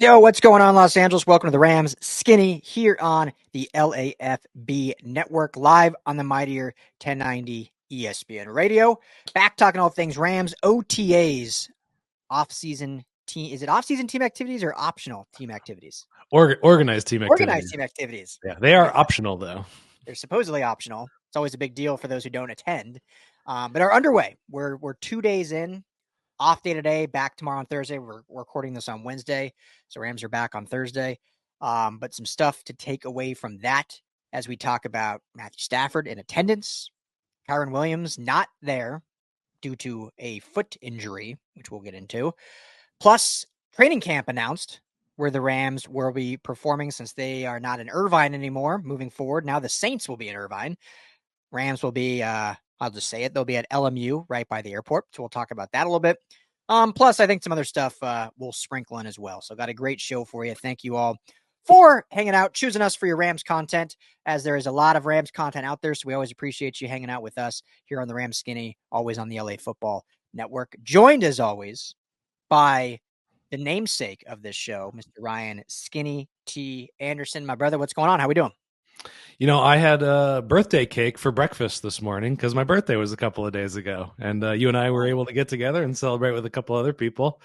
Yo, what's going on, Los Angeles? Welcome to the Rams Skinny here on the LAFB network, live on the mightier 1090 ESPN radio. Back talking all things Rams, OTAs, off-season team. Is it off-season team activities or optional team activities? Organized team activities. Organized team activities. Yeah, they are optional, though. They're supposedly optional. It's always a big deal for those who don't attend, but are underway. We're 2 days in. Off day today, back tomorrow on Thursday. We're recording this on Wednesday, so Rams are back on Thursday. But some stuff to take away from that as we talk about Matthew Stafford in attendance, Kyren Williams not there due to a foot injury, which we'll get into. Plus, training camp announced where the Rams will be performing since they are not in Irvine anymore moving forward. Now the Saints will be in Irvine. Rams will be I'll just say it. They'll be at LMU right by the airport. So we'll talk about that a little bit. Plus, I think some other stuff we'll sprinkle in as well. So got a great show for you. Thank you all for hanging out, choosing us for your Rams content, as there is a lot of Rams content out there. So we always appreciate you hanging out with us here on the Rams Skinny, always on the LA Football Network. Joined, as always, by the namesake of this show, Mr. Ryan Skinny T. Anderson. My brother, what's going on? How we doing? You know, I had a birthday cake for breakfast this morning because my birthday was a couple of days ago, and you and I were able to get together and celebrate with a couple other people.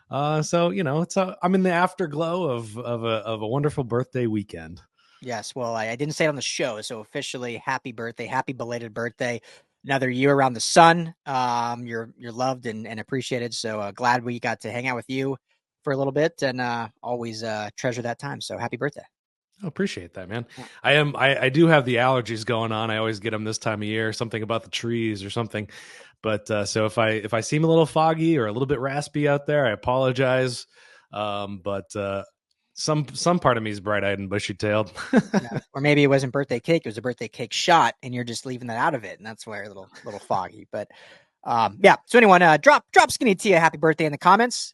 So you know, I'm in the afterglow of a wonderful birthday weekend. Yes, well, I didn't say it on the show, so officially, happy birthday, happy belated birthday! Another year around the sun. You're loved and appreciated. So glad we got to hang out with you for a little bit, and always treasure that time. So happy birthday! I appreciate that, man. I do have the allergies going on. I always get them this time of year, something about the trees or something. But so if I seem a little foggy or a little bit raspy out there, I apologize. But some part of me is bright-eyed and bushy-tailed. Yeah. Or maybe it wasn't birthday cake; it was a birthday cake shot, and you're just leaving that out of it, and that's why you're a little foggy. But yeah. So anyone, drop Skinny T a happy birthday in the comments.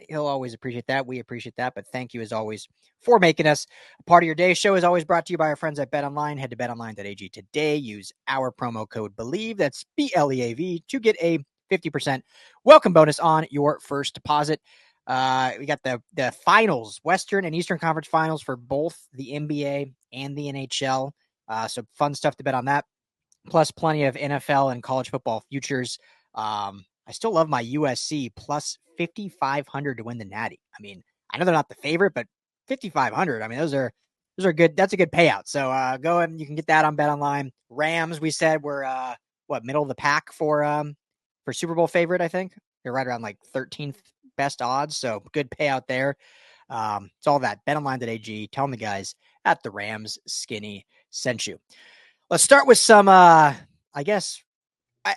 He'll always appreciate that. We appreciate that. But thank you as always for making us a part of your day. Show is always brought to you by our friends at BetOnline. Head to betonline.ag today. Use our promo code BELIEVE. That's BLEAV to get a 50% welcome bonus on your first deposit. We got the finals, Western and Eastern Conference finals for both the NBA and the NHL. So fun stuff to bet on that. Plus plenty of NFL and college football futures. I still love my USC plus 5,500 to win the Natty. I mean, I know they're not the favorite, but 5,500. I mean, those are good. That's a good payout. So go and you can get that on BetOnline. Rams, we said were middle of the pack for Super Bowl favorite. I think they're right around like 13th best odds. So good payout there. It's all that. BetOnline.ag. Tell them the guys at the Rams Skinny sent you. Let's start with some, I guess, I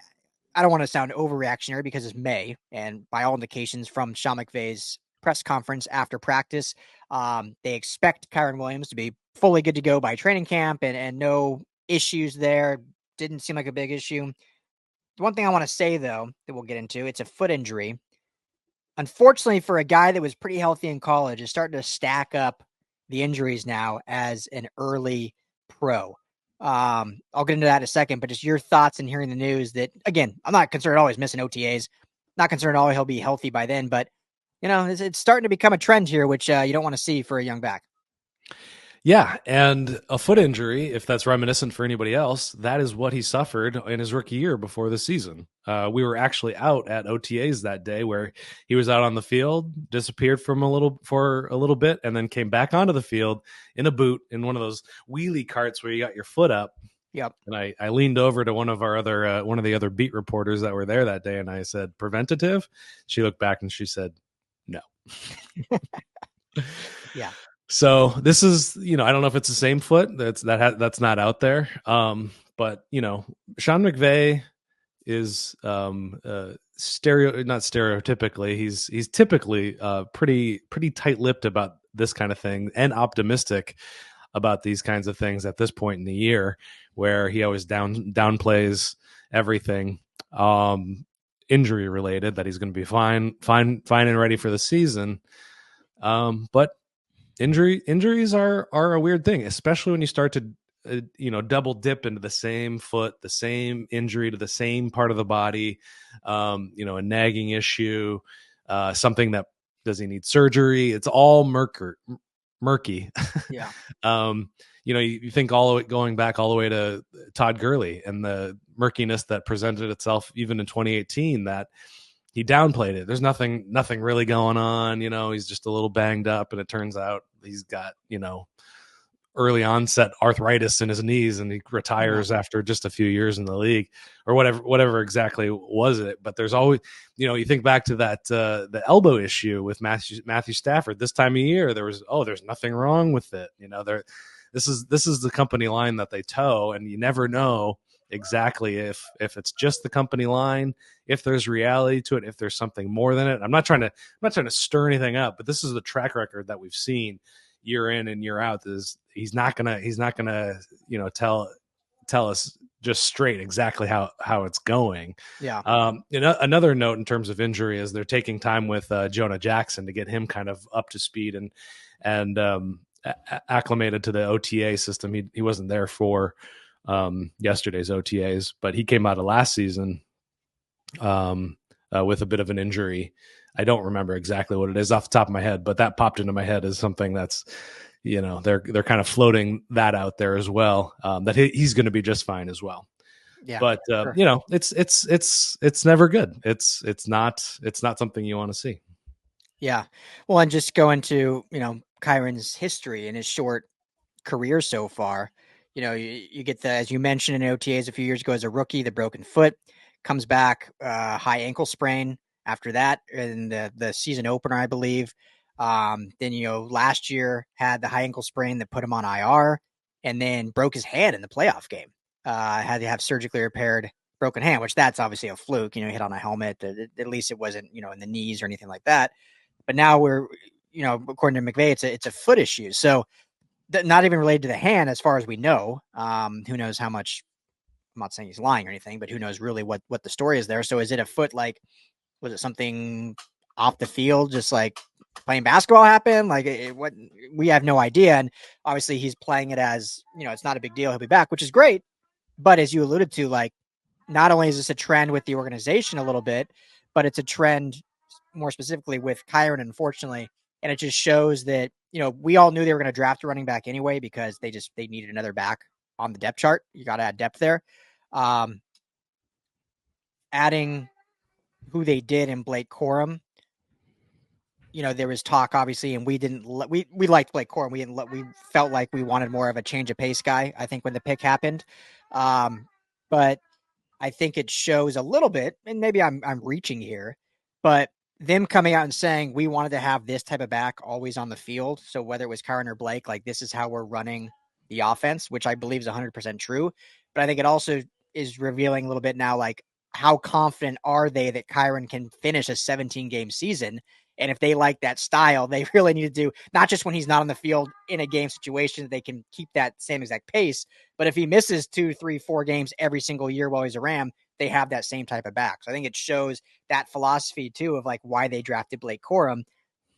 don't want to sound overreactionary because it's May, and by all indications from Sean McVay's press conference after practice, they expect Kyren Williams to be fully good to go by training camp and no issues there. Didn't seem like a big issue. The one thing I want to say, though, that we'll get into, it's a foot injury. Unfortunately, for a guy that was pretty healthy in college, is starting to stack up the injuries now as an early pro. I'll get into that in a second, but just your thoughts in hearing the news that, again, I'm not concerned at all he's missing OTAs. Not concerned at all he'll be healthy by then, but, you know, it's starting to become a trend here, which you don't want to see for a young back. Yeah, and a foot injury, if that's reminiscent for anybody else, that is what he suffered in his rookie year before the season. We were actually out at OTAs that day where he was out on the field, disappeared for a little bit, and then came back onto the field in a boot in one of those wheelie carts where you got your foot up. Yep. And I leaned over to one of the other beat reporters that were there that day, and I said, "Preventative?" She looked back and she said, "No." Yeah. So this is, you know, I don't know if it's the same foot that's not out there. But you know, Sean McVay is not stereotypically. He's typically pretty tight-lipped about this kind of thing and optimistic about these kinds of things at this point in the year, where he always downplays everything injury related, that he's going to be fine and ready for the season. But injuries are a weird thing, especially when you start to double dip into the same foot, the same injury to the same part of the body, a nagging issue, something that Does he need surgery? It's all murky. Yeah. You think going back all the way to Todd Gurley and the murkiness that presented itself even in 2018, that he downplayed it. There's nothing really going on. He's just a little banged up, and it turns out he's got, early onset arthritis in his knees, and he retires after just a few years in the league, or whatever exactly was it. But there's always, you think back to that, the elbow issue with Matthew Stafford this time of year, there's nothing wrong with it. This is the company line that they toe, and you never know exactly if it's just the company line, if there's reality to it, if there's something more than it. I'm not trying to stir anything up, but this is the track record that we've seen year in and year out. Is he's not gonna tell us just straight exactly how it's going. Yeah. Another note in terms of injury is they're taking time with Jonah Jackson to get him kind of up to speed and acclimated to the OTA system. He wasn't there for yesterday's OTAs, but he came out of last season with a bit of an injury. I don't remember exactly what it is off the top of my head, but that popped into my head as something that's, they're kind of floating that out there as well, that he's going to be just fine as well. Yeah. But sure. It's never good. It's not something you want to see. Yeah. Well, and just go into, Kyren's history and his short career so far. You get as you mentioned in OTAs a few years ago as a rookie, the broken foot, comes back, high ankle sprain after that in the season opener, I believe. Then, last year had the high ankle sprain that put him on IR, and then broke his hand in the playoff game. Had to have surgically repaired broken hand, which that's obviously a fluke, hit on a helmet. At least it wasn't, in the knees or anything like that. But now we're, according to McVay, it's a foot issue. So not even related to the hand as far as we know. Who knows how much, I'm not saying he's lying or anything, but who knows really what the story is there. So is it a foot, like, was it something off the field, just like playing basketball happened? Like what, we have no idea. And obviously he's playing it as, it's not a big deal. He'll be back, which is great. But as you alluded to, like, not only is this a trend with the organization a little bit, but it's a trend more specifically with Kyren, unfortunately. And it just shows that, we all knew they were going to draft a running back anyway, because they needed another back on the depth chart. You got to add depth there. Adding who they did in Blake Corum, there was talk, obviously, and we liked Blake Corum. We felt like we wanted more of a change of pace guy, I think, when the pick happened. But I think it shows a little bit, and maybe I'm reaching here, but them coming out and saying we wanted to have this type of back always on the field. So whether it was Kyren or Blake, like, this is how we're running the offense, which I believe is 100% true. But I think it also is revealing a little bit now, like, how confident are they that Kyren can finish a 17-game season? And if they like that style, they really need to do, not just when he's not on the field in a game situation, they can keep that same exact pace. But if he misses 2, 3, 4 games every single year while he's a Ram, they have that same type of back. So I think it shows that philosophy too of, like, why they drafted Blake Corum,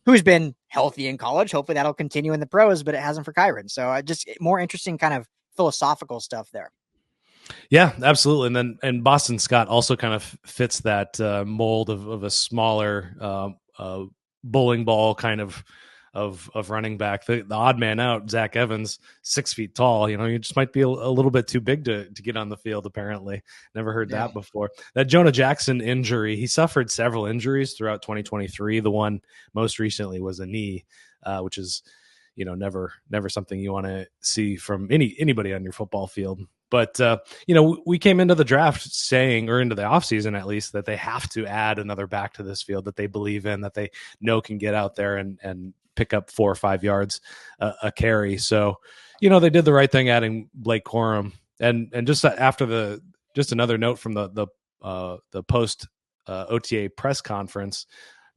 who's been healthy in college. Hopefully that'll continue in the pros, but it hasn't for Kyren. So just more interesting kind of philosophical stuff there. Yeah, absolutely. And Boston Scott also kind of fits that mold of a smaller bowling ball kind of running back. The odd man out, Zach Evans, 6 feet tall. You just might be a little bit too big to get on the field, apparently. Never heard that before. That Jonah Jackson injury, he suffered several injuries throughout 2023. The one most recently was a knee, which is, never something you want to see from anybody on your football field. But, we came into the draft saying, or into the offseason at least, that they have to add another back to this field that they believe in, that they know can get out there and pick up 4 or 5 yards a carry. So, they did the right thing adding Blake Corum. And just after just another note from the post OTA press conference,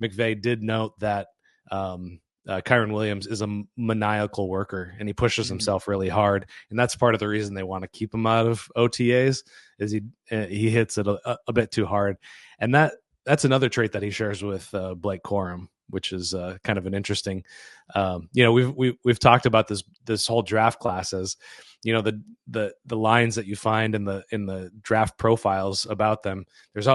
McVay did note that Kyren Williams is a maniacal worker, and he pushes himself really hard, and that's part of the reason they want to keep him out of OTAs. Is he hits it a bit too hard, and that's another trait that he shares with Blake Corum, which is kind of an interesting. We've talked about this whole draft class as, the lines that you find in the draft profiles about them. There's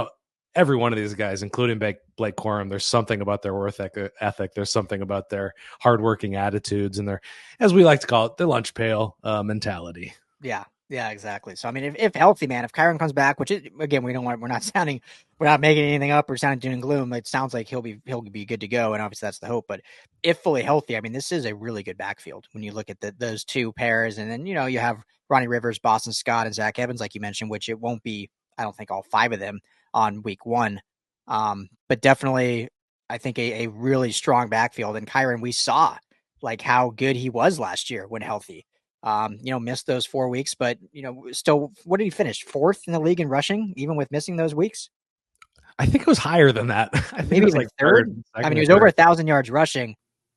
every one of these guys, including Blake Corum, there's something about their work ethic. There's something about their hardworking attitudes and their, as we like to call it, their lunch pail mentality. Yeah. Yeah, exactly. So, I mean, if healthy, man, if Kyren comes back, which is, again, we're not making anything up or sounding doom and gloom. It sounds like he'll be good to go. And obviously that's the hope, but if fully healthy, I mean, this is a really good backfield when you look at those two pairs. And then, you have Ronnie Rivers, Boston Scott, and Zach Evans, like you mentioned, which it won't be, I don't think all 5 of them on week 1. But definitely I think a really strong backfield. And Kyren, we saw like how good he was last year when healthy. Missed those 4 weeks, but still, what did he finish? 4th in the league in rushing, even with missing those weeks? I think it was higher than that. I think Maybe it was even like third. I mean, he was over 1,000 yards rushing.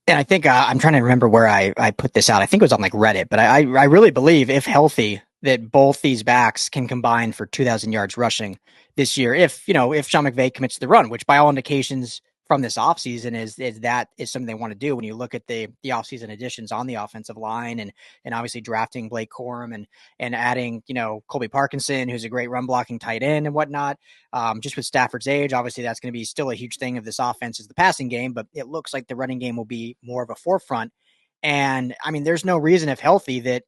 And I think I'm trying to remember where I put this out. I think it was on like Reddit, but I really believe if healthy that both these backs can combine for 2,000 yards rushing this year. If Sean McVay commits to the run, which by all indications from this offseason is something they want to do. When you look at the offseason additions on the offensive line and obviously drafting Blake Corum and adding, Colby Parkinson, who's a great run blocking tight end and whatnot. Just with Stafford's age, obviously that's going to be still a huge thing of this offense is the passing game, but it looks like the running game will be more of a forefront. And I mean, there's no reason if healthy that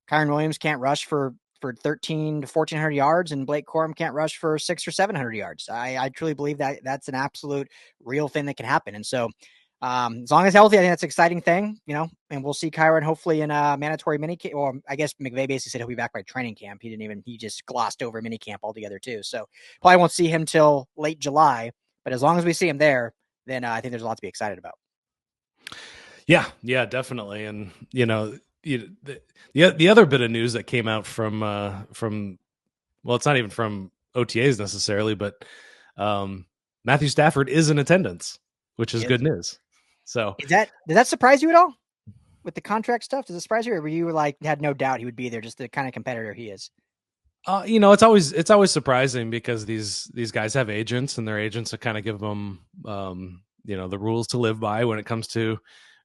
Kyren Williams can't rush for 13 to 1,400 yards and Blake Corum can't rush for 600 or 700 yards. I truly believe that that's an absolute real thing that can happen. And so as long as healthy, I think that's an exciting thing, and we'll see Kyren hopefully in a mandatory minicamp, or I guess McVay basically said he'll be back by training camp. He just glossed over minicamp altogether too. So probably won't see him till late July, but as long as we see him there, then I think there's a lot to be excited about. Yeah, definitely. And, the other bit of news that came out from well, it's not even from OTAs necessarily, but Matthew Stafford is in attendance, which is good news. So did that surprise you at all with the contract stuff? Does it surprise you, or were you like had no doubt he would be there, just the kind of competitor he is? It's always surprising because these guys have agents, and their agents kind of give them the rules to live by when it comes to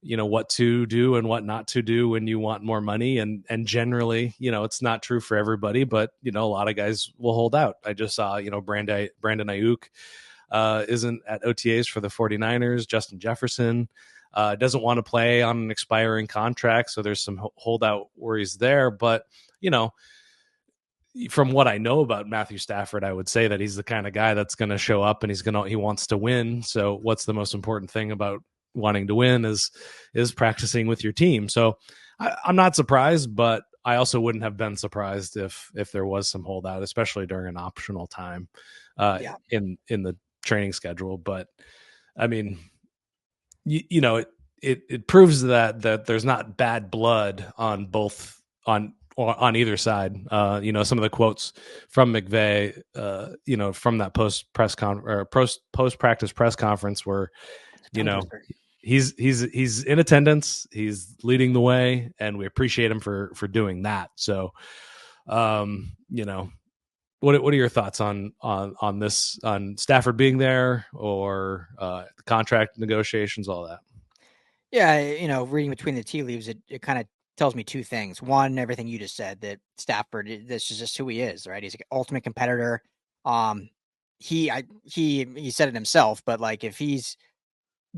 what to do and what not to do when you want more money. And generally, it's not true for everybody, but, a lot of guys will hold out. I just saw, Brandon Ayuk isn't at OTAs for the 49ers. Justin Jefferson doesn't want to play on an expiring contract. So there's some holdout worries there. But, from what I know about Matthew Stafford, I would say that he's the kind of guy that's going to show up and he wants to win. So what's the most important thing about wanting to win is practicing with your team. So I'm not surprised, but I also wouldn't have been surprised if there was some holdout, especially during an optional time in the training schedule. But I mean, it proves that there's not bad blood on on either side. Some of the quotes from McVay, from that post practice press conference were, he's in attendance, he's leading the way, and we appreciate him for doing that. So, what are your thoughts on this, on Stafford being there, or contract negotiations, all that? Yeah, reading between the tea leaves, it kind of tells me 2 things. One, everything you just said, that Stafford, this is just who he is, right? He's an ultimate competitor. He said it himself, but like if he's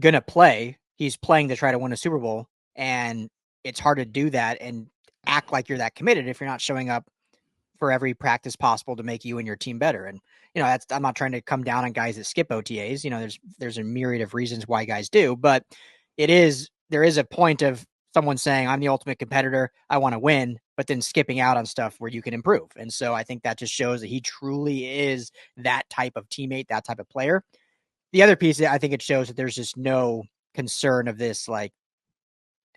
gonna play, he's playing to try to win a Super Bowl, and it's hard to do that and act like you're that committed if you're not showing up for every practice possible to make you and your team better. And I'm not trying to come down on guys that skip OTAs. There's a myriad of reasons why guys do, but there is a point of someone saying, I'm the ultimate competitor, I want to win, but then skipping out on stuff where you can improve. And so I think that just shows that he truly is that type of teammate, that type of player. The other piece, I think it shows that there's just no concern of this like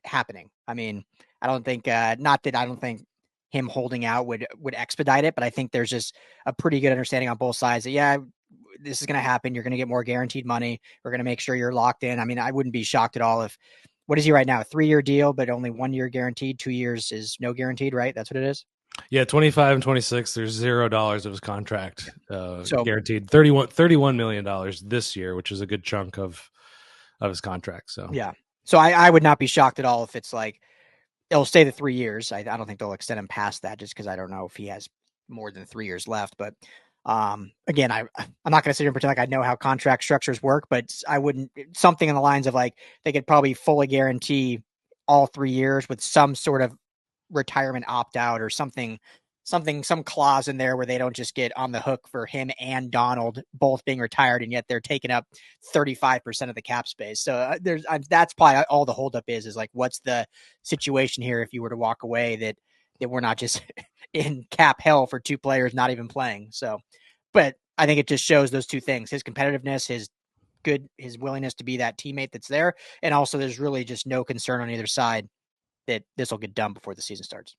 happening. I mean, I don't think, not that I don't think him holding out would expedite it, but I think there's just a pretty good understanding on both sides that, this is going to happen. You're going to get more guaranteed money. We're going to make sure you're locked in. I mean, I wouldn't be shocked at all if, what is he right now? A 3-year deal, but only 1 year guaranteed. 2 years is no guaranteed, right? That's what it is. Yeah, 25 and 26. There's $0 of his contract guaranteed. $31 million this year, which is a good chunk of his contract. So yeah, so I would not be shocked at all if it's like it'll stay the 3 years. I don't think they'll extend him past that, just because I don't know if he has more than 3 years left. But Again, I'm not going to sit here and pretend like I know how contract structures work, but I wouldn't something in the lines of like they could probably fully guarantee all 3 years with some sort of retirement opt out or something, some clause in there where they don't just get on the hook for him and Donald both being retired, and yet they're taking up 35% of the cap space. So that's probably all the holdup is like, what's the situation here if you were to walk away that we're not just in cap hell for 2 players not even playing. So, but I think it just shows those 2 things: his competitiveness, his willingness to be that teammate that's there, and also there's really just no concern on either side that this will get done before the season starts.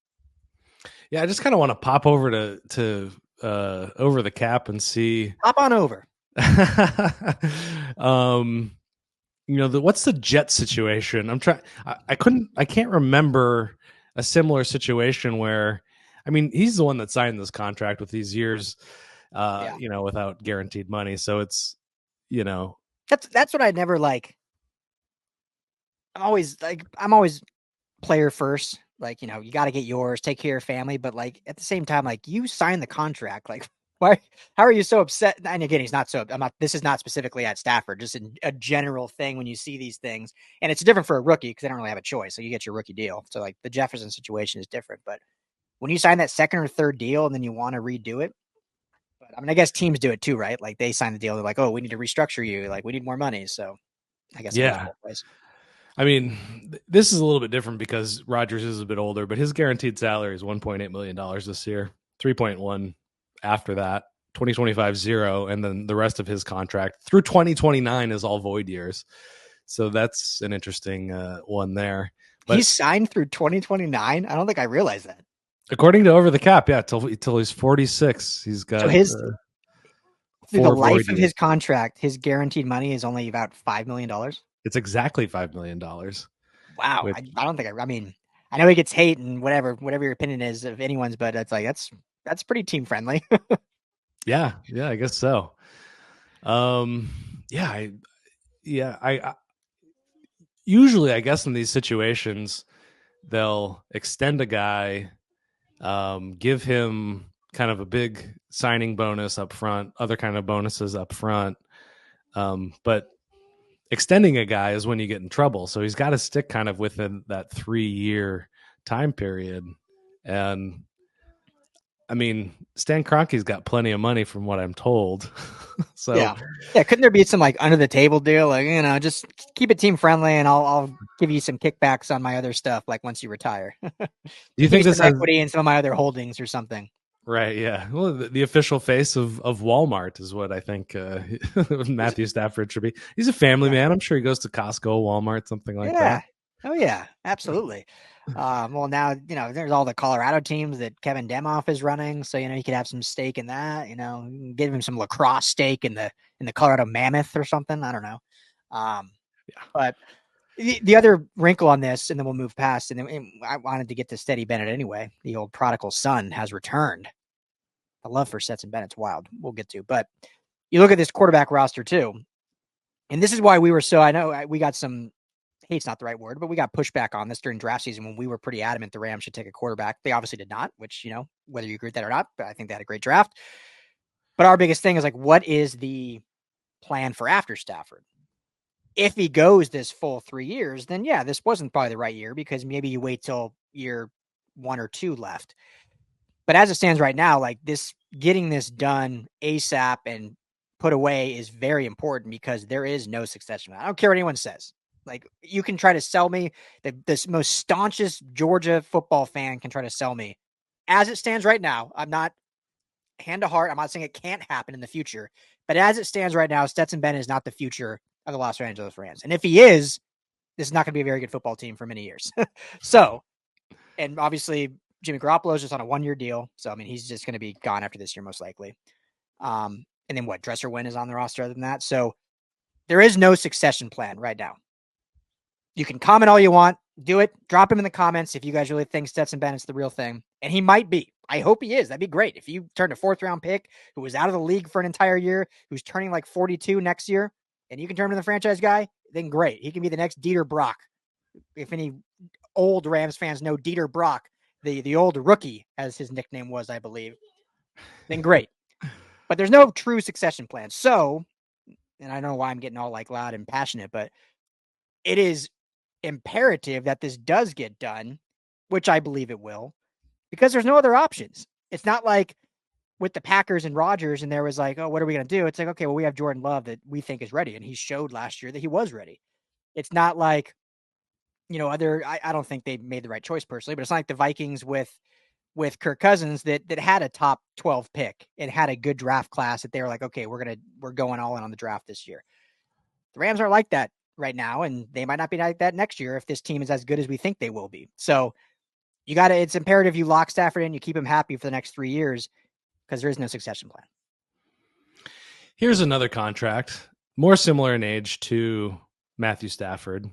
Yeah, I just kind of want to pop over to over the cap and see. Hop on over. What's the Jet situation? I can't remember a similar situation where, I mean, he's the one that signed this contract with these years, without guaranteed money. So it's, that's what I never like. I'm always player first. Like, you got to get yours, take care of family. But like at the same time, like you signed the contract, like why, how are you so upset? And again, this is not specifically at Stafford, just a general thing when you see these things, and it's different for a rookie because they don't really have a choice. So you get your rookie deal. So like the Jefferson situation is different, but when you sign that second or third deal and then you want to redo it, but I mean, I guess teams do it too, right? Like they sign the deal. They're like, oh, we need to restructure you. Like we need more money. So I guess it goes both ways. I mean, this is a little bit different because Rodgers is a bit older, but his guaranteed salary is $1.8 million this year, 3.1 after that, 2025 0, and then the rest of his contract through 2029 is all void years. So that's an interesting one there. But he's signed through 2029. I don't think I realized that. According to Over the Cap, yeah, till he's 46, he's got. So through the life of his contract, his guaranteed money is only about $5 million. It's exactly $5 million. Wow. I don't think I mean, I know he gets hate and whatever your opinion is of anyone's, but it's like, that's pretty team friendly. Yeah, I guess so. I usually, I guess in these situations, they'll extend a guy, give him kind of a big signing bonus up front, other kind of bonuses up front. But extending a guy is when you get in trouble. So he's got to stick kind of within that 3-year time period. And I mean, Stan Kroenke's got plenty of money from what I'm told. So yeah. Couldn't there be some like under the table deal? Like, just keep it team friendly and I'll give you some kickbacks on my other stuff. Like once you retire, do you think this has equity in some of my other holdings or something? Right. Yeah. Well, the official face of Walmart is what I think Matthew Stafford should be. He's a family man. I'm sure he goes to Costco, Walmart, something like that. Oh yeah, absolutely. Well, now, there's all the Colorado teams that Kevin Demoff is running. So, he could have some stake in that, give him some lacrosse stake in the Colorado Mammoth or something. I don't know. But the other wrinkle on this, and then we'll move past, and I wanted to get to Steady Bennett anyway. The old prodigal son has returned. The love for Stetson Bennett's wild. We'll get to, but you look at this quarterback roster too, and this is why we were so. I know we got some hate's not the right word, but we got pushback on this during draft season when we were pretty adamant the Rams should take a quarterback. They obviously did not, which whether you agree with that or not, but I think they had a great draft. But our biggest thing is like, what is the plan for after Stafford? If he goes this full 3 years, then yeah, this wasn't probably the right year because maybe you wait till year 1 or 2 left. But as it stands right now, like getting this done ASAP and put away is very important because there is no succession. I don't care what anyone says. Like you can try to sell me this most staunchest Georgia football fan can try to sell me. As it stands right now, I'm not hand to heart. I'm not saying it can't happen in the future, but as it stands right now, Stetson Bennett is not the future of the Los Angeles Rams. And if he is, this is not going to be a very good football team for many years. So, and obviously Jimmy Garoppolo is just on a 1-year deal. So, I mean, he's just going to be gone after this year, most likely. And then Dresser Wynn is on the roster other than that. So there is no succession plan right now. You can comment all you want, do it, drop him in the comments if you guys really think Stetson Bennett's the real thing. And he might be. I hope he is. That'd be great. If you turned a 4th-round pick who was out of the league for an entire year, who's turning like 42 next year, and you can turn him into the franchise guy, then great. He can be the next Dieter Brock. If any old Rams fans know Dieter Brock, the old rookie, as his nickname was, I believe, then great. but there's no true succession plan. So, and I don't know why I'm getting all like loud and passionate, but it is imperative that this does get done, which I believe it will, because there's no other options. It's not like with the Packers and Rodgers, and there was like, oh, what are we going to do? It's like, okay, well, we have Jordan Love that we think is ready, and he showed last year that he was ready. It's not like, I don't think they made the right choice personally, but it's not like the Vikings with Kirk Cousins that had a top 12 pick and had a good draft class that they were like, okay, we're going all in on the draft this year. The Rams aren't like that right now, and they might not be like that next year if this team is as good as we think they will be. So it's imperative you lock Stafford in, you keep him happy for the next 3 years, because there is no succession plan. Here's another contract, more similar in age to Matthew Stafford.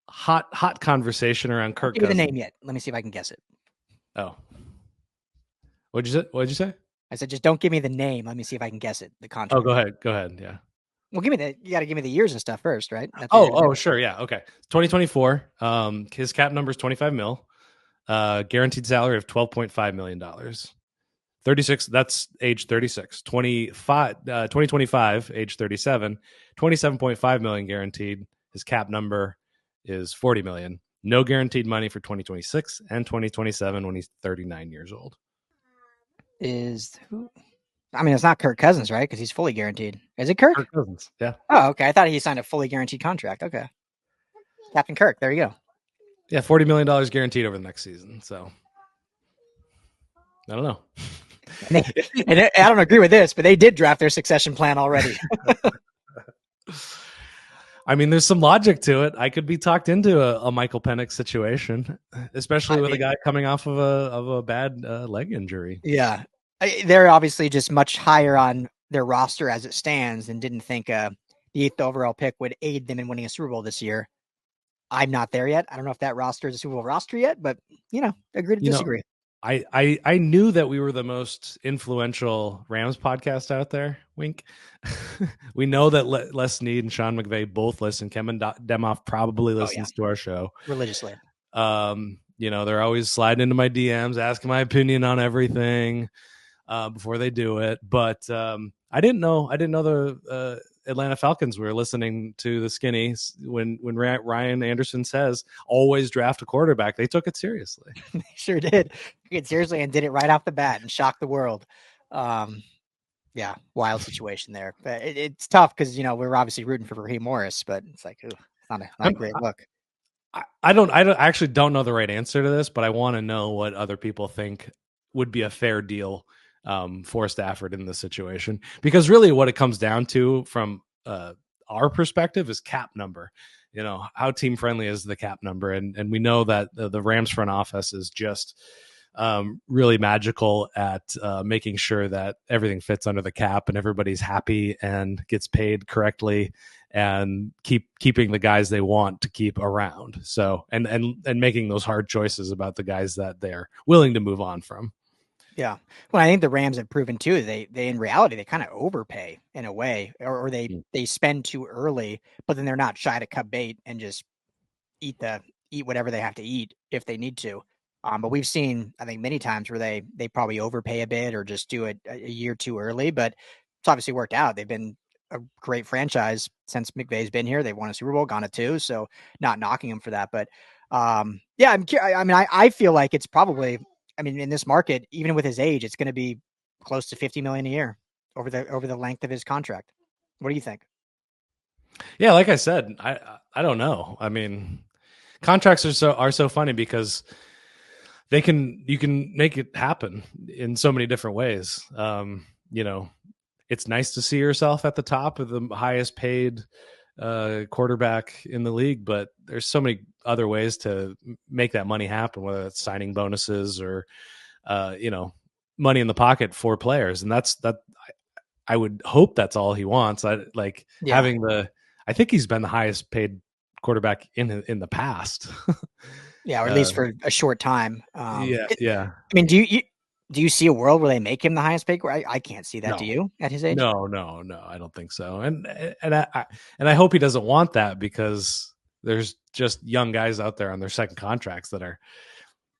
Hot conversation around Kirk Cousins. Give me the name yet. Let me see if I can guess it. Oh, what'd you say? I said, just don't give me the name. Let me see if I can guess it. The contract. Oh, go ahead. Yeah. Well, you got to give me the years and stuff first, right? Sure. Yeah. Okay. 2024. His cap number is 25 mil. Guaranteed salary of $12.5 million. 36. That's age 36. 2025, age 37. 27.5 million guaranteed. His cap number is 40 million. No guaranteed money for 2026 and 2027 when he's 39 years old. It's not Kirk Cousins, right? Because he's fully guaranteed. Is it Kirk? Kirk Cousins, yeah. Oh, okay. I thought he signed a fully guaranteed contract. Okay. Captain Kirk, there you go. Yeah, $40 million guaranteed over the next season. So, I don't know. and I don't agree with this, but they did draft their succession plan already. I mean, there's some logic to it. I could be talked into a Michael Penix situation, especially with a guy coming off of a bad leg injury. Yeah. They're obviously just much higher on their roster as it stands and didn't think the 8th overall pick would aid them in winning a Super Bowl this year. I'm not there yet. I don't know if that roster is a Super Bowl roster yet, but, agree to disagree. I knew that we were the most influential Rams podcast out there. Wink. We know that Les Snead and Sean McVay both listen. Kevin Demoff probably listens to our show religiously. They're always sliding into my DMs, asking my opinion on everything before they do it. But I didn't know the Atlanta Falcons were listening to the skinnies when Ryan Anderson says always draft a quarterback. They took it seriously. They sure did. Took it seriously and did it right off the bat and shocked the world. Wild situation there. But it's tough because we're obviously rooting for Raheem Morris, but it's like, it's not a great look. I actually don't know the right answer to this, but I want to know what other people think would be a fair deal for Stafford in this situation, because really what it comes down to from our perspective is cap number. How team friendly is the cap number, and we know that the Rams front office is just really magical at making sure that everything fits under the cap and everybody's happy and gets paid correctly and keeping the guys they want to keep around. So and making those hard choices about the guys that they're willing to move on from. Yeah. Well, I think the Rams have proven too, they in reality, they kind of overpay in a way, or they spend too early, but then they're not shy to cut bait and just eat whatever they have to eat if they need to. But we've seen, I think, many times where they probably overpay a bit or just do it a year too early, but it's obviously worked out. They've been a great franchise since McVay's been here. They've won a Super Bowl, gone to 2, so not knocking them for that. But I feel like it's probably, in this market, even with his age, it's going to be close to $50 million a year over the length of his contract. What do you think? Yeah, like I said, I don't know. Contracts are so funny because you can make it happen in so many different ways. It's nice to see yourself at the top of the highest paid quarterback in the league, but there's so many other ways to make that money happen, whether it's signing bonuses or money in the pocket for players. And that's I would hope that's all he wants. I think he's been the highest paid quarterback in the past. Yeah, or at least for a short time. Yeah. Do you see a world where they make him the highest paid? I can't see that. No. Do you at his age? No, I don't think so. And I hope he doesn't want that, because there's just young guys out there on their second contracts that are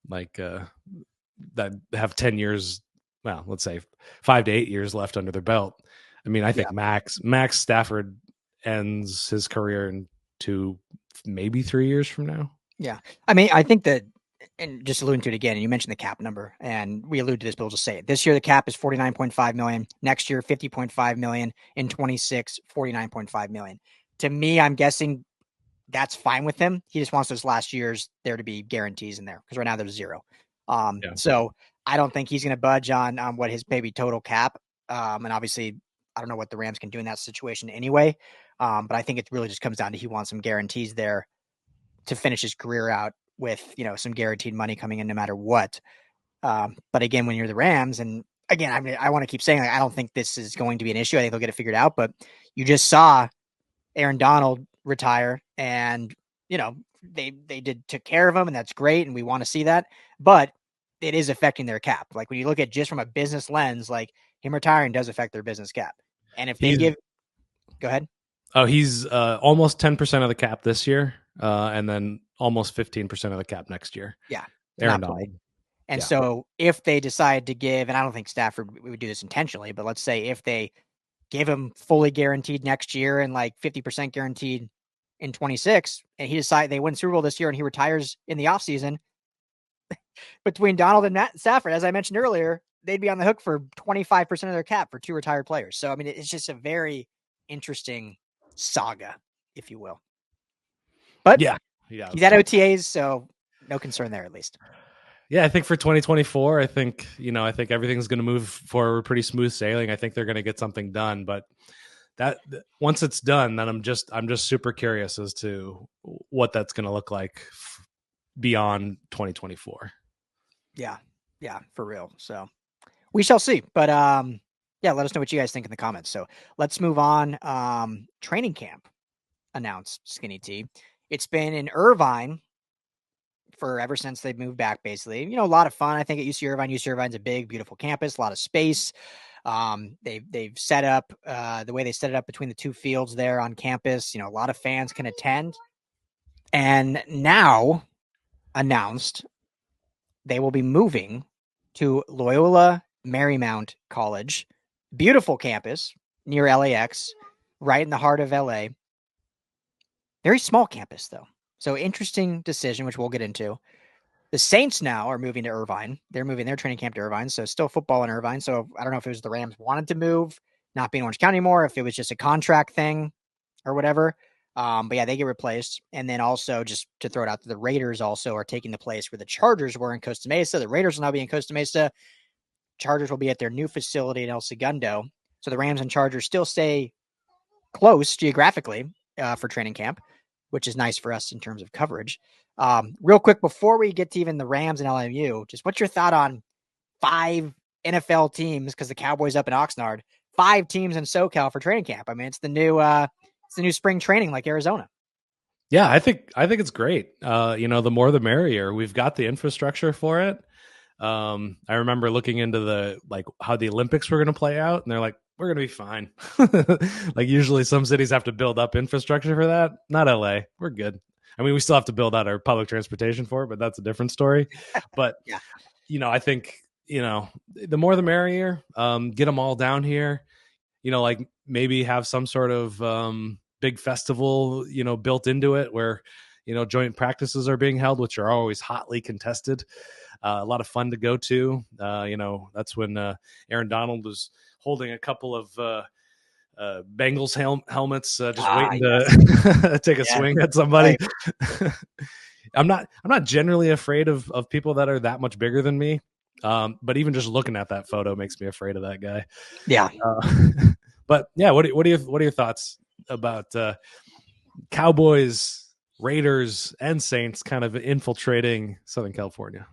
like that have 10 years well, let's say 5 to 8 years left under their belt. I mean, I think Max Stafford ends his career in 2, maybe 3 years from now. Yeah. I mean, I think that, and just alluding to it again, and you mentioned the cap number, and we allude to this, but we'll just say it. This year, the cap is $49.5 million. Next year, $50.5 million. In 26, $49.5 million. To me, I'm guessing that's fine with him. He just wants those last years there to be guarantees in there, because right now there's 0. So I don't think he's going to budge on what his maybe total cap. And obviously, I don't know what the Rams can do in that situation anyway. But I think it really just comes down to he wants some guarantees there to finish his career out with, some guaranteed money coming in no matter what. But again, when you're the Rams, and again, I mean, I want to keep saying, I don't think this is going to be an issue. I think they'll get it figured out, but you just saw Aaron Donald retire, and, they took care of him, and that's great. And we want to see that, but it is affecting their cap. Like when you look at just from a business lens, like him retiring does affect their business cap. And if they go ahead. Oh, he's almost 10% of the cap this year. And then almost 15% of the cap next year. Yeah. Aaron Donald. And so if they decide to give, and I don't think Stafford would do this intentionally, but let's say if they give him fully guaranteed next year and like 50% guaranteed in 26, and he decides they win Super Bowl this year and he retires in the offseason, between Donald and Stafford, as I mentioned earlier, they'd be on the hook for 25% of their cap for 2 retired players. So, I mean, it's just a very interesting saga, if you will. But yeah, he's at OTAs, so no concern there, at least. Yeah, I think for 2024, I think everything's going to move forward pretty smooth sailing. I think they're going to get something done, but that once it's done, then I'm just super curious as to what that's going to look like beyond 2024. Yeah, for real. So we shall see. But let us know what you guys think in the comments. So let's move on. Training camp announced, Skinny T. It's been in Irvine for ever since they've moved back, basically. A lot of fun, I think, at UC Irvine. UC Irvine's a big, beautiful campus, a lot of space. They've set up the way they set it up between the 2 fields there on campus. A lot of fans can attend. And now announced they will be moving to Loyola Marymount College. Beautiful campus near LAX, right in the heart of LA. Very small campus, though. So interesting decision, which we'll get into. The Saints now are moving to Irvine. They're moving their training camp to Irvine, so still football in Irvine. So I don't know if it was the Rams wanted to move, not be in Orange County anymore, if it was just a contract thing or whatever. But yeah, they get replaced. And then also, just to throw it out, the Raiders also are taking the place where the Chargers were in Costa Mesa. The Raiders will now be in Costa Mesa. Chargers will be at their new facility in El Segundo. So the Rams and Chargers still stay close geographically for training camp, which is nice for us in terms of coverage. Real quick, before we get to even the Rams and LMU, just what's your thought on 5 NFL teams, because the Cowboys up in Oxnard, 5 teams in SoCal for training camp? I mean, it's the new spring training like Arizona. Yeah, I think it's great. The more the merrier. We've got the infrastructure for it. I remember looking into how the Olympics were going to play out, and they're like, we're going to be fine. Like usually some cities have to build up infrastructure for that. Not LA. We're good. I mean, we still have to build out our public transportation for it, but that's a different story. But, I think, the more the merrier. Get them all down here, like maybe have some sort of big festival, built into it where, joint practices are being held, which are always hotly contested. A lot of fun to go to. That's when Aaron Donald was holding a couple of Bengals helmets, just waiting to take a swing at somebody. Right. I'm not generally afraid of people that are that much bigger than me. But even just looking at that photo makes me afraid of that guy. Yeah. But yeah, what are your thoughts about Cowboys, Raiders, and Saints kind of infiltrating Southern California?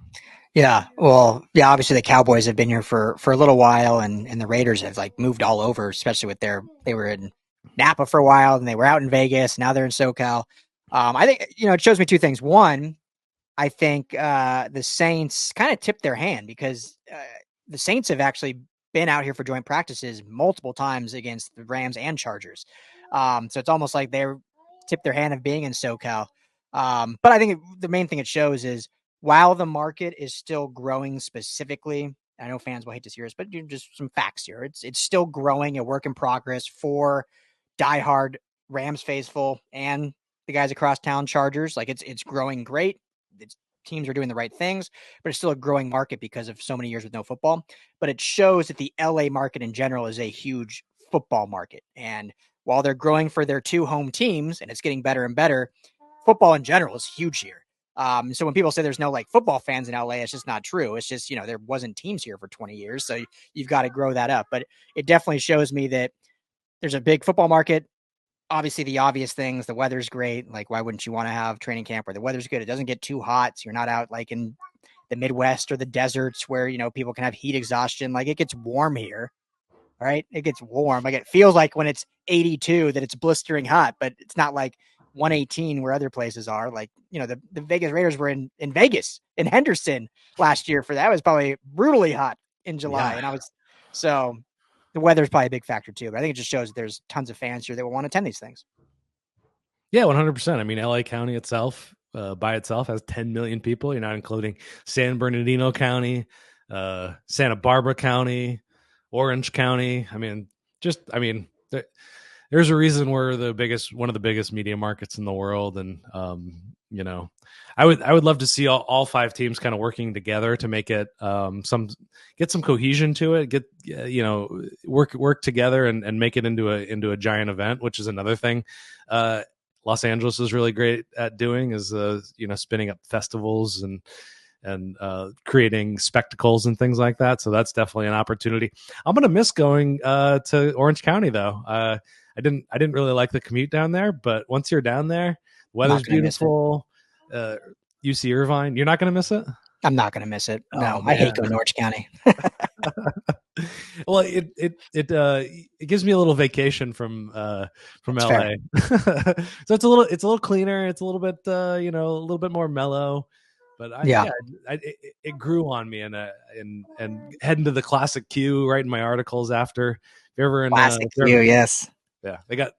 Yeah, well, yeah, obviously the Cowboys have been here for a little while, and the Raiders have moved all over, especially with they were in Napa for a while, and they were out in Vegas. Now they're in SoCal. I think, it shows me 2 things. One, I think the Saints kind of tipped their hand, because the Saints have actually been out here for joint practices multiple times against the Rams and Chargers. So it's almost like they tipped their hand of being in SoCal. But I think the main thing it shows is, while the market is still growing specifically I know fans will hate to hear this, but just some facts here. It's still growing, a work in progress for diehard Rams faithful and the guys across town, Chargers. Like it's growing great. Teams are doing the right things, but it's still a growing market because of so many years with no football. But it shows that the LA market in general is a huge football market. And while they're growing for their 2 home teams and it's getting better and better, football in general is huge here. So when people say there's no like football fans in LA, it's just not true. It's just, there wasn't teams here for 20 years. So you've got to grow that up. But it definitely shows me that there's a big football market. Obviously the obvious things, the weather's great. Like, why wouldn't you want to have training camp where the weather's good? It doesn't get too hot. So you're not out like in the Midwest or the deserts where, people can have heat exhaustion. Like, it gets warm here. All right. It gets warm. Like, it feels like when it's 82 that it's blistering hot, but it's not like 118 where other places are. Like, the Vegas Raiders were in Vegas, in Henderson last year for that. It was probably brutally hot in July. Yeah. And so the weather is probably a big factor too, but I think it just shows that there's tons of fans here that will want to attend these things. Yeah, 100%. I mean, LA County itself, by itself, has 10 million people. You're not including San Bernardino County, Santa Barbara County, Orange County. I mean, there's a reason we're one of the biggest media markets in the world, and I would love to see all 5 teams kind of working together to make it get some cohesion to it, work together and make it into a giant event, which is another thing Los Angeles is really great at doing, is spinning up festivals and creating spectacles and things like that. So that's definitely an opportunity. I'm gonna miss going to Orange County though. I didn't really like the commute down there, but once you're down there, weather's beautiful. UC Irvine, you're not going to miss it? I'm not going to miss it. No, Oh, I hate going to Orange County. Well, it gives me a little vacation from LA. So it's a little cleaner. It's a little bit a little bit more mellow. But it grew on me, and heading to the Classic Q, writing my articles after. If you're ever in Classic Q, yes. Yeah, they got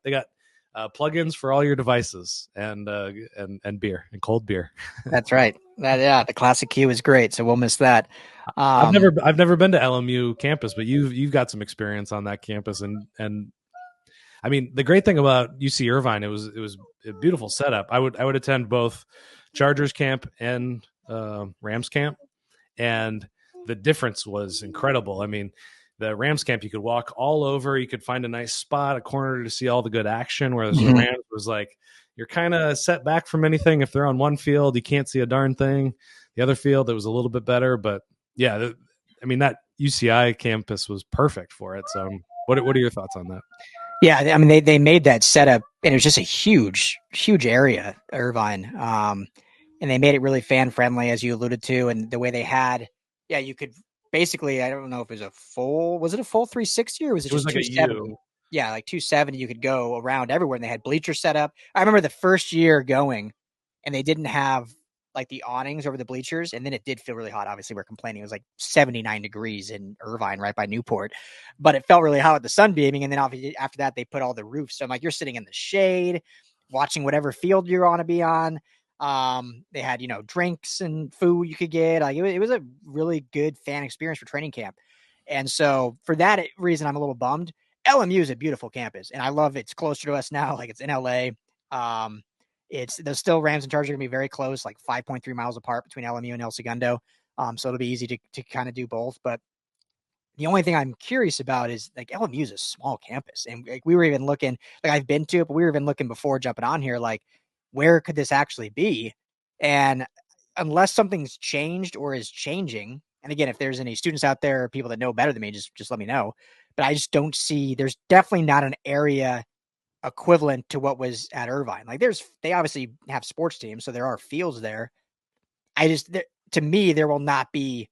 plugins for all your devices and beer and cold beer. That's right. The Classic Q is great, so we'll miss that. I've never been to LMU campus, but you've got some experience on that campus, and I mean, the great thing about UC Irvine, it was a beautiful setup. I would attend both Chargers camp and Rams camp, and the difference was incredible. I mean, the Rams camp, you could walk all over. You could find a nice spot, a corner to see all the good action, whereas the Rams was like, you're kind of set back from anything. If they're on one field, you can't see a darn thing. The other field, it was a little bit better. But, yeah, I mean, that UCI campus was perfect for it. So what are your thoughts on that? Yeah, I mean, they made that setup, and it was just a huge, huge area, Irvine. And they made it really fan-friendly, as you alluded to, and the way they had, you could basically, I don't know if it was a full 360 or was it just like 270? Yeah, like 270, you could go around everywhere, and they had bleachers set up. I remember the first year going, and they didn't have like the awnings over the bleachers, and then it did feel really hot. Obviously, we're complaining. It was like 79 degrees in Irvine, right by Newport, but it felt really hot with the sun beaming. And then obviously after that, they put all the roofs. So I'm like, you're sitting in the shade, watching whatever field you're on to be on. They had, drinks and food you could get. Like it was a really good fan experience for training camp. And so for that reason, I'm a little bummed. LMU is a beautiful campus, and I love it's closer to us now. Like, it's in LA. There's still Rams and Chargers are gonna be very close, like 5.3 miles apart between LMU and El Segundo. So it'll be easy to kind of do both. But the only thing I'm curious about is, like, LMU is a small campus, and like we were even looking, like, I've been to it, but we were even looking before jumping on here, like, where could this actually be? And unless something's changed or is changing, and again, if there's any students out there or people that know better than me, just let me know. But I just don't see, there's definitely not an area equivalent to what was at Irvine. Like, they obviously have sports teams, so there are fields there. To me, there will not be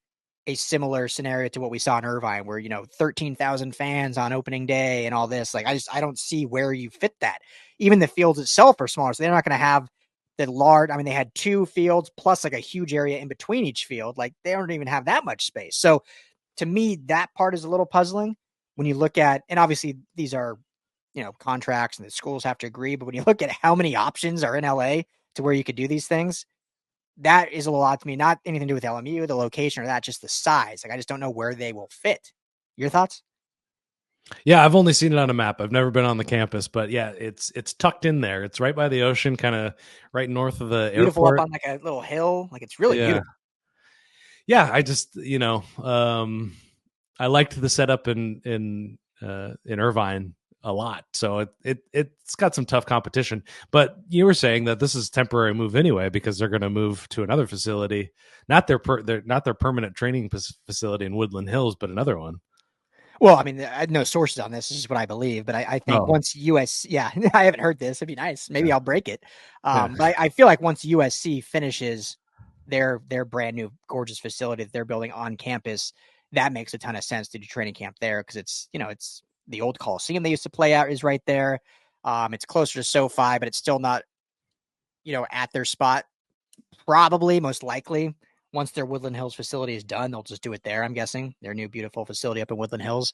a similar scenario to what we saw in Irvine, where, 13,000 fans on opening day and all this. Like, I don't see where you fit that. Even the fields itself are smaller, so they're not going to have the large. I mean, they had 2 fields plus like a huge area in between each field. Like, they don't even have that much space. So to me, that part is a little puzzling when you look at, and obviously these are, contracts and the schools have to agree, but when you look at how many options are in LA to where you could do these things, that is a little odd to me. Not anything to do with LMU, the location or that, just the size. Like, I just don't know where they will fit. Your thoughts? Yeah, I've only seen it on a map. I've never been on the campus, but yeah, it's tucked in there. It's right by the ocean, kind of right north of the Beautiful up airport. on like a little hill. Like, it's really Yeah. beautiful. Yeah, I just, I liked the setup in Irvine a lot. So it's got some tough competition. But you were saying that this is a temporary move anyway, because they're going to move to another facility, not their permanent training facility in Woodland Hills, but another one. Well, I mean, I have no sources on this. This is what I believe, but I think once yeah, I haven't heard this. It'd be nice. Maybe I'll break it. But I feel like once USC finishes their brand new gorgeous facility that they're building on campus, that makes a ton of sense to do training camp there, because it's the old Coliseum they used to play out is right there. It's closer to SoFi, but it's still not at their spot. Probably, most likely, once their Woodland Hills facility is done, they'll just do it there. I'm guessing their new beautiful facility up in Woodland Hills.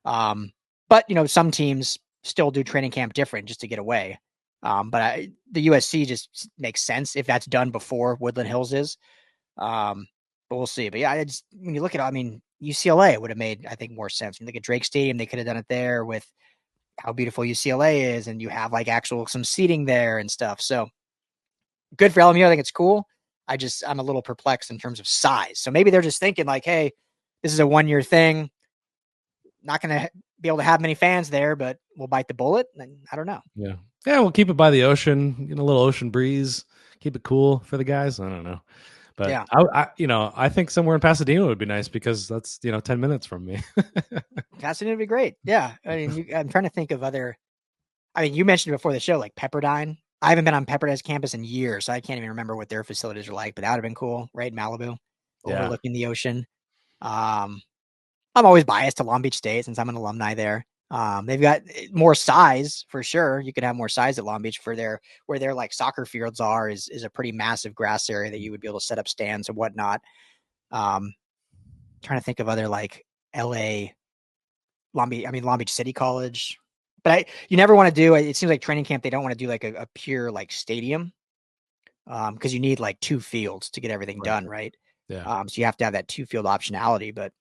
But some teams still do training camp different just to get away. But the USC just makes sense if that's done before Woodland Hills is. But we'll see. But yeah, when you look at it, I mean, UCLA would have made, I think, more sense. When you look at Drake Stadium, they could have done it there with how beautiful UCLA is, and you have like some seating there and stuff. So good for LMU. I think it's cool. I'm a little perplexed in terms of size. So maybe they're just thinking like, hey, this is a 1-year thing. Not going to be able to have many fans there, but we'll bite the bullet. And I don't know. Yeah. We'll keep it by the ocean, get a little ocean breeze, keep it cool for the guys. I don't know. But yeah, I think somewhere in Pasadena would be nice, because that's 10 minutes from me. Pasadena would be great. Yeah, I mean, I'm trying to think of other. I mean, you mentioned before the show, like Pepperdine. I haven't been on Pepperdine's campus in years, so I can't even remember what their facilities are like. But that would have been cool, right in Malibu, overlooking the ocean. I'm always biased to Long Beach State since I'm an alumni there. They've got more size for sure. You could have more size at Long Beach where their like soccer fields are is a pretty massive grass area that you would be able to set up stands and whatnot. Trying to think of other like LA, Long Beach City College. But you never want to do it. It seems like training camp, they don't want to do like a pure like stadium. Because you need like 2 fields to get everything done, right? Yeah. So you have to have that 2-field optionality, but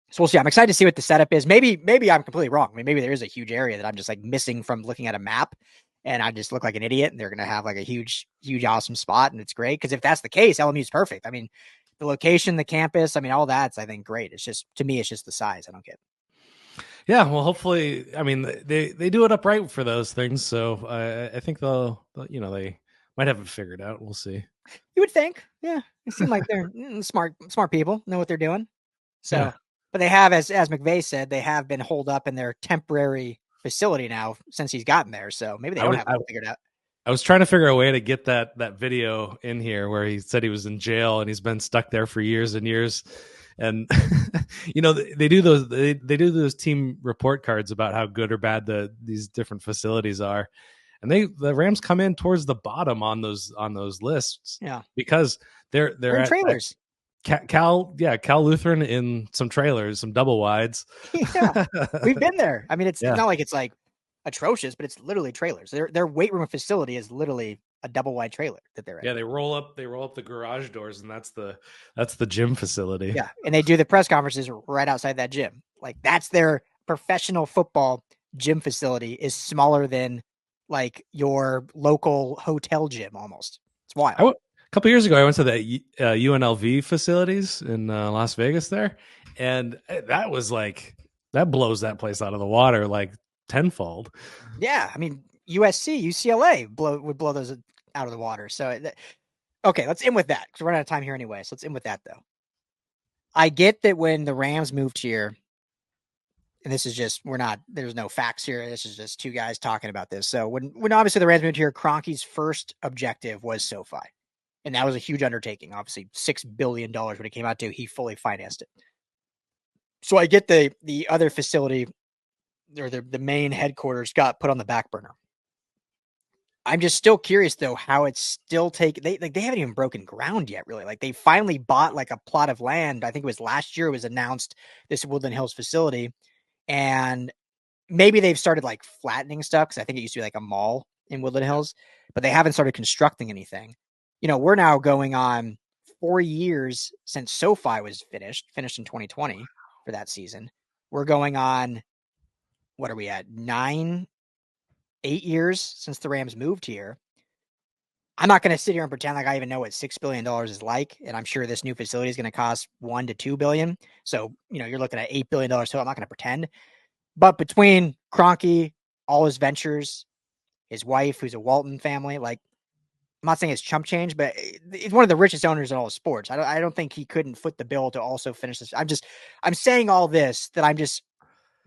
so we'll see. I'm excited to see what the setup is. Maybe I'm completely wrong. I mean, maybe there is a huge area that I'm just like missing from looking at a map, and I just look like an idiot, and they're going to have like a huge, awesome spot, and it's great. Because if that's the case, LMU is perfect. I mean, the location, the campus, I mean, all that's, I think, great. It's just, to me, it's just the size. I don't get. Yeah, well, hopefully, I mean, they do it upright for those things, so I think they'll they might have it figured out. We'll see. You would think, yeah. It seems like they're smart people, know what they're doing. So, yeah. But they have, as McVay said, they have been holed up in their temporary facility now since he's gotten there. So maybe they don't have it figured out. I was trying to figure a way to get that video in here where he said he was in jail and he's been stuck there for years and years. And they do those team report cards about how good or bad these different facilities are, and the Rams come in towards the bottom on those lists. Yeah, because they're in trailers. Cal Lutheran in some trailers, some double wides. Yeah, we've been there. I mean, it's not like it's like atrocious, but it's literally trailers. Their weight room facility is literally a double wide trailer that they're in. Yeah, they roll up the garage doors, and that's the gym facility. Yeah, and they do the press conferences right outside that gym. Like, that's their professional football gym facility, is smaller than like your local hotel gym almost. It's wild. A couple years ago, I went to the UNLV facilities in Las Vegas there, and that blows that place out of the water like tenfold. Yeah, I mean, USC, UCLA would blow those out of the water. So, okay, let's end with that, because we're running out of time here anyway. So let's end with that, though. I get that when the Rams moved here, and this is just, there's no facts here. This is just 2 guys talking about this. So when obviously the Rams moved here, Kroenke's first objective was SoFi. And that was a huge undertaking. Obviously, $6 billion when it came out to, he fully financed it. So I get the other facility, or the main headquarters, got put on the back burner. I'm just still curious, though, how it's still taking. They haven't even broken ground yet, really. Like, they finally bought like a plot of land. I think it was last year. It was announced, this Woodland Hills facility, and maybe they've started like flattening stuff, because I think it used to be like a mall in Woodland Hills, but they haven't started constructing anything. we're now going on 4 years since SoFi was finished in 2020 for that season. We're going on, what are we at? 8 years since the Rams moved here. I'm not going to sit here and pretend like I even know what $6 billion is like. And I'm sure this new facility is going to cost $1 to $2 billion. So, you're looking at $8 billion total. I'm not going to pretend. But between Kroenke, all his ventures, his wife, who's a Walton family, like, I'm not saying it's chump change, but it's one of the richest owners in all of sports. I don't think he couldn't foot the bill to also finish this. I'm saying all this that I'm just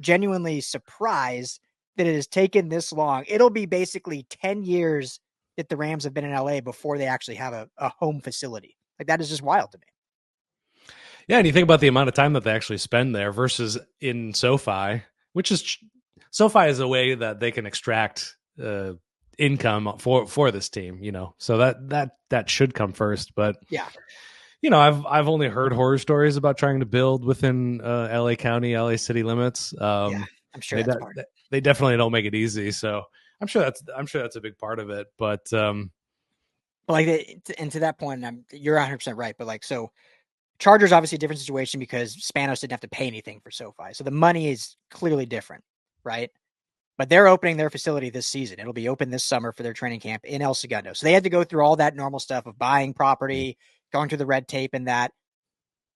genuinely surprised that it has taken this long. It'll be basically 10 years that the Rams have been in LA before they actually have a home facility. Like, that is just wild to me. Yeah, and you think about the amount of time that they actually spend there versus in SoFi, which is SoFi is a way that they can extract income for this team, so that should come first. But yeah, I've only heard horror stories about trying to build within LA County, LA city limits. I'm sure they definitely don't make it easy. So I'm sure that's a big part of it. But like, and to that point, you're 100% right. But like, so Chargers obviously a different situation because Spanos didn't have to pay anything for SoFi, so the money is clearly different, right? But they're opening their facility this season. It'll be open this summer for their training camp in El Segundo. So they had to go through all that normal stuff of buying property, going through the red tape, and that.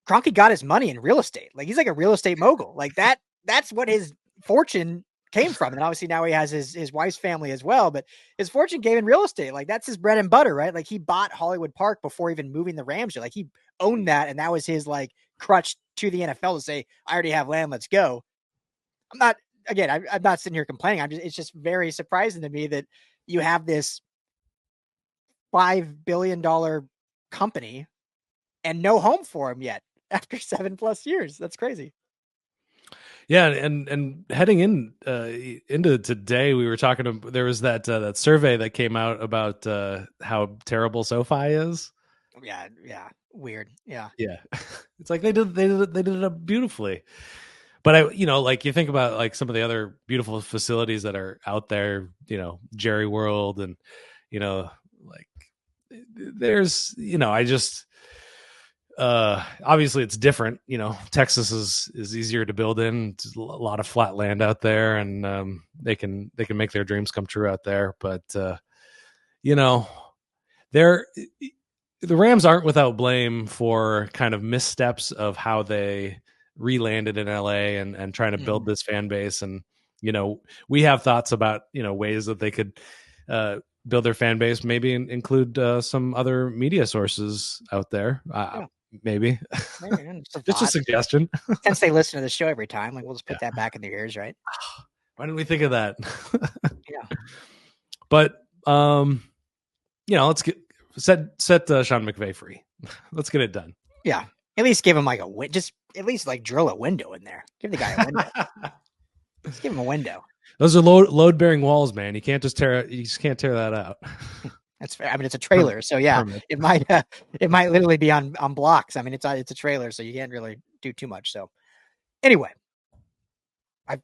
Kroenke got his money in real estate. Like, he's like a real estate mogul. Like, that's what his fortune came from. And obviously now he has his wife's family as well, but his fortune came in real estate. Like, that's his bread and butter, right? Like, he bought Hollywood Park before even moving the Rams. Like, he owned that, and that was his like crutch to the NFL to say, I already have land, let's go. I'm not sitting here complaining. It's just very surprising to me that you have this $5 billion company and no home for him yet after 7+ years. That's crazy. Yeah, and heading into today, we were talking. There was that survey that came out about how terrible SoFi is. Yeah, weird. Yeah. It's like they did it up beautifully. But like you think about like some of the other beautiful facilities that are out there, Jerry World, and like there's I just. Obviously it's different. Texas is easier to build in. It's a lot of flat land out there, and they can make their dreams come true out there. But the Rams aren't without blame for kind of missteps of how they re-landed in LA and trying to build this fan base. And we have thoughts about ways that they could build their fan base, maybe include some other media sources out there. Maybe. Just a suggestion. Since they listen to the show every time, like, we'll just put that back in their ears, right? Why didn't we think of that? Yeah. But let's set Sean McVay free. Let's get it done. Yeah. At least give him like just at least like drill a window in there. Give the guy a window. Just give him a window. Those are load bearing walls, man. You just can't tear that out. That's fair. I mean, it's a trailer, so yeah, it might literally be on blocks. I mean, it's a trailer, so you can't really do too much. So anyway, I'm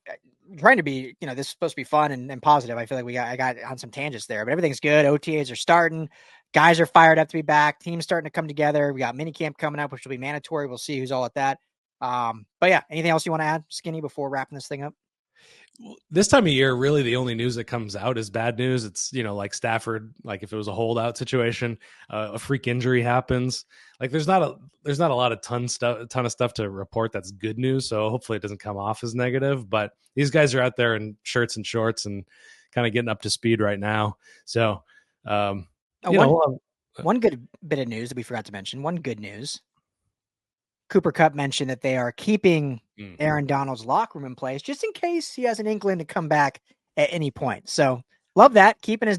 trying to be, this is supposed to be fun and positive. I feel like I got on some tangents there, but everything's good. OTAs are starting. Guys are fired up to be back. Team's starting to come together. We got minicamp coming up, which will be mandatory. We'll see who's all at that. But yeah, anything else you want to add, Skinny, before wrapping this thing up? This time of year, really the only news that comes out is bad news. It's, like Stafford, like if it was a holdout situation, a freak injury happens, like there's not a lot of ton of stuff to report that's good news. So hopefully it doesn't come off as negative, but these guys are out there in shirts and shorts and kind of getting up to speed right now. So, one good bit of news that we forgot to mention, one good news. Cooper Kupp mentioned that they are keeping Aaron Donald's locker room in place just in case he has an inkling to come back at any point. So love that, keeping his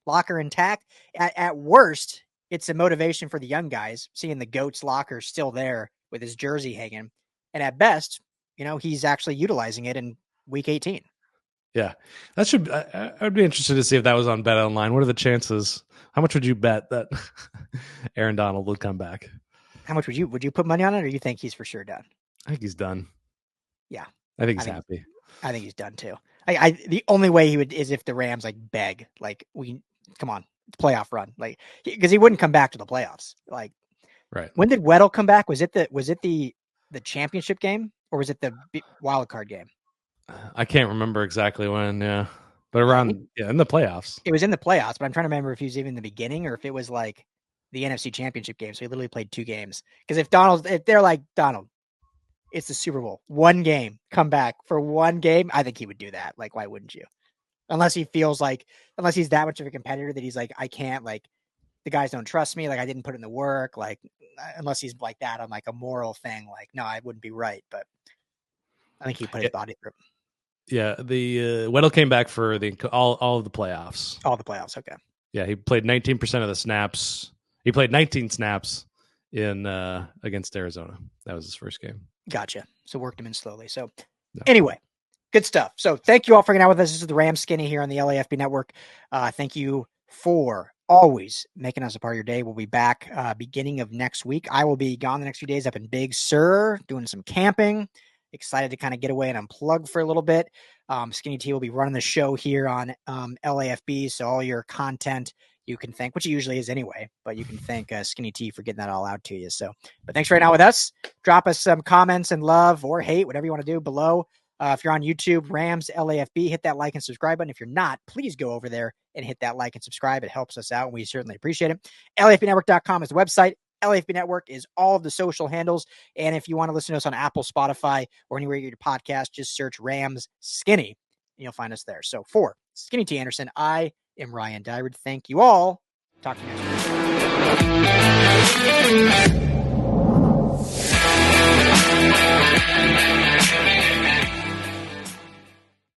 locker intact. At worst, it's a motivation for the young guys, seeing the GOAT's locker still there with his jersey hanging. And at best, he's actually utilizing it in week 18. Yeah, that should. I'd be interested to see if that was on Bet Online. What are the chances? How much would you bet that Aaron Donald would come back? How much would you put money on it, or you think he's for sure done? I think he's done. Yeah, I think he's happy. I think he's done too. The only way he would is if the Rams like beg, like, come on, playoff run, like because he wouldn't come back to the playoffs. Like, right. When did Weddle come back? Was it the championship game or was it the wild card game? I can't remember exactly when. Yeah, but around in the playoffs. It was in the playoffs, but I'm trying to remember if he was even in the beginning or if it was like the NFC Championship game. So he literally played 2 games. Because if they're like, Donald, it's the Super Bowl, 1 game, come back for 1 game, I think he would do that. Like, why wouldn't you? Unless he feels like, unless he's that much of a competitor that he's like, I can't, like, the guys don't trust me. Like, I didn't put in the work. Like, unless he's like that on like a moral thing, like, no, I wouldn't be right. But I think he put his body through. Yeah, the Weddle came back for all of the playoffs. All the playoffs, okay. Yeah, he played 19% of the snaps. He played 19 snaps in against Arizona. That was his first game. Gotcha. So worked him in slowly. So anyway, good stuff. So thank you all for hanging out with us. This is the Ram Skinny here on the LAFB Network. Thank you for always making us a part of your day. We'll be back beginning of next week. I will be gone the next few days up in Big Sur doing some camping. Excited to kind of get away and unplug for a little bit. Skinny T will be running the show here on LAFB. So all your content you can thank, which it usually is anyway, but you can thank Skinny T for getting that all out to you. So, but thanks for hanging out with us. Drop us some comments and love or hate, whatever you want to do below. If you're on YouTube, Rams LAFB, hit that like and subscribe button. If you're not, please go over there and hit that like and subscribe. It helps us out, and we certainly appreciate it. LAFBnetwork.com is the website. LAFB Network is all of the social handles. And if you want to listen to us on Apple, Spotify, or anywhere you get your podcast, just search Rams Skinny, and you'll find us there. So for Skinny T Anderson, I am Ryan Dyrud. Thank you all. Talk to you next week.